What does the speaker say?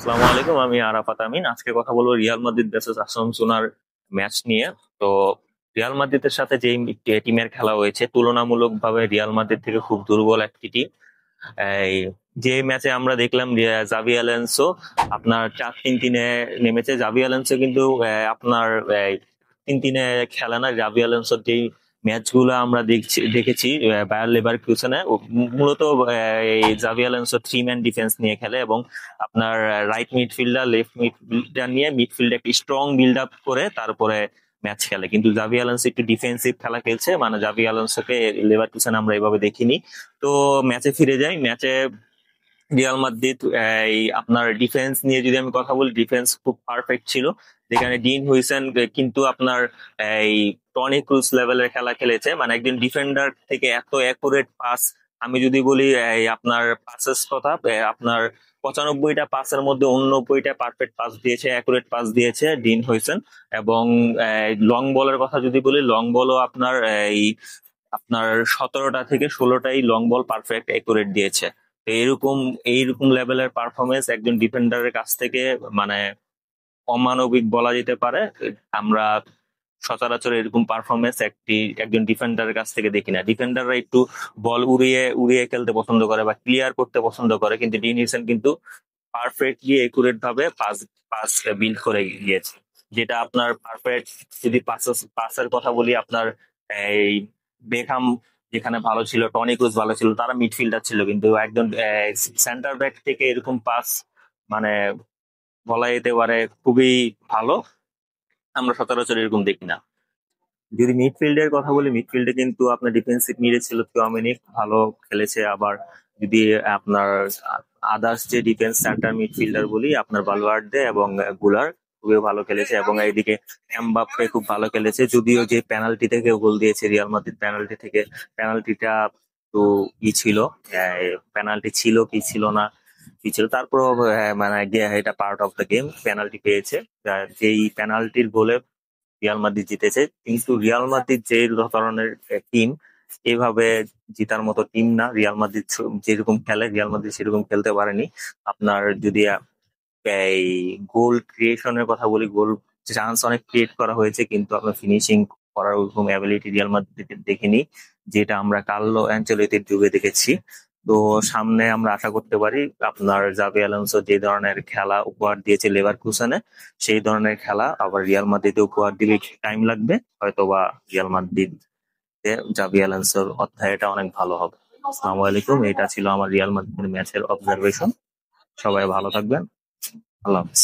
আসসালামু আলাইকুম, আমি আরাফাত আমিন। আজকে কথা বলবো রিয়াল মাদ্রিদ ভার্সেস আসানসোনার ম্যাচ নিয়ে। তো রিয়াল মাদ্রিদের সাথে যে টিমের খেলা হয়েছে, তুলনামূলকভাবে রিয়াল মাদ্রিদ থেকে খুব দুর্বল একটি টিম। এই যে ম্যাচে আমরা দেখলাম জাভি আলোনসো আপনার 4-3-3 নেমেছে। জাভি আলোনসো কিন্তু আপনার 3-3 খেলে না। জাভি আলোনসোর যেই ম্যাচগুলো আমরা দেখেছি বায়ার লেভারকুসেনে, মূলত এই জাভি আলোনসো 3 ম্যান ডিফেন্স নিয়ে খেলে এবং আপনার রাইট মিডফিল্ডার, লেফট মিডফিল্ডার নিয়ে মিডফিল্ডে একটি স্ট্রং বিল্ড আপ করে তারপরে ম্যাচ খেলে। কিন্তু জাভি আলোনসো একটু ডিফেন্সিভ খেলা খেলছে, মানে জাভি আলোনসোকে লেভারকুসেন আমরা এভাবে দেখিনি। তো ম্যাচে ফিরে যাই। ম্যাচে রিয়াল মাদ্রিদ এই আপনার ডিফেন্স নিয়ে যদি আমি কথা বলি, ডিফেন্স খুব পারফেক্ট ছিল। যেখানে ডিন হুইসেন কিন্তু আপনার এই টনি ক্রুজ লেভেলের খেলা খেলেছে, মানে একজন ডিফেন্ডার থেকে এত অ্যাকুরেট পাস। আমি যদি বলি এই আপনার পাসেস কথা, আপনার 95টা পাসের মধ্যে 89টা পারফেক্ট পাস দিয়েছে, অ্যাকুরেট পাস দিয়েছে ডিন হুইসেন। এবং লং বলের কথা যদি বলি, লং বলও আপনার এই আপনার 17টা থেকে 16টাই লং বল পারফেক্ট অ্যাকুরেট দিয়েছে। তো এইরকম লেভেলের পারফরমেন্স একজন ডিফেন্ডারের কাছ থেকে, মানে অমানবিক বলা যেতে পারে। আমরা সচরাচর এরকম পারফরমেন্স একজন ডিফেন্ডারের কাছ থেকে দেখি না। ডিফেন্ডাররা একটু বল উড়িয়ে উড়িয়ে খেলতে পছন্দ করে বা ক্লিয়ার করতে পছন্দ করে, কিন্তু ডিন হিউসেন কিন্তু পারফেক্টলি একুরেট ভাবে পাস পাস বিল্ড করে গিয়েছে। যেটা আপনার পারফেক্ট, যদি পাসের কথা বলি, আপনার এই বেকহাম যেখানে ভালো ছিল, টনি ক্রুজ ভালো ছিল, তারা মিডফিল্ডার ছিল, কিন্তু একজন সেন্টার ব্যাক থেকে এরকম পাস, মানে বলা যেতে পারে খুবই ভালো। আমরা সচরাচর এরকম দেখি না। যদি মিডফিল্ডের কথা বলি, মিডফিল্ডে কিন্তু আপনার ডিফেন্সিভ মিডে ছিল চুয়ামেনি, ভালো খেলেছে। আবার যদি আপনার আদার্স যে ডিফেন্স সেন্টার মিডফিল্ডার বলি, আপনার বালওয়ার্দে এবং গুলার খুবই ভালো খেলেছে। এবং এইদিকে এমবাপ্পে খুব ভালো খেলেছে, যদিও যে পেনাল্টি থেকে গোল দিয়েছে রিয়াল মাদ্রিদ, পেনাল্টিটা তো ই ছিল, পেনাল্টি ছিল কি ছিল না কি ছিল, তারপর মানে এটা part of the game, penalty পেয়েছে। যেই পেনাল্টির গোলে রিয়াল মাদ্রিদ জিতেছে। কিন্তু রিয়াল মাদ্রিদ যে ধরনের টিম, এভাবে জিতার মতো টিম না। রিয়াল মাদ্রিদ যেরকম খেলে, রিয়াল মাদ্রিদ সেরকম খেলতে পারেনি। আপনার যদি এই গোল ক্রিয়েশনের কথা বলি, গোল চান্স অনেক ক্রিয়েট করা হয়েছে, কিন্তু আপনার ফিনিশিং করার ওরকম অ্যাবিলিটি রিয়াল মাদ্রিদের দেখিনি, যেটা আমরা কার্লো অ্যানচেলত্তির যুগে দেখেছি। তো সামনে আমরা আশা করতে পারি আপনার জাভি আলোনসো যে ধরনের খেলা উপহার দিয়েছে লেভারকুসেনে, সেই ধরনের খেলা আবার রিয়াল মাদ্রিদে উপহার দিলে টাইম লাগবে। হয়তোবা রিয়াল মাদ্রিদ জাভি আলোনসোর অধ্যায়টা অনেক ভালো হবে। আসসালামু আলাইকুম, এটা ছিল আমার রিয়াল মাদ্রিদ ম্যাচের অবজারভেশন। সবাই ভালো থাকবেন। আল্লাহ হাফেজ।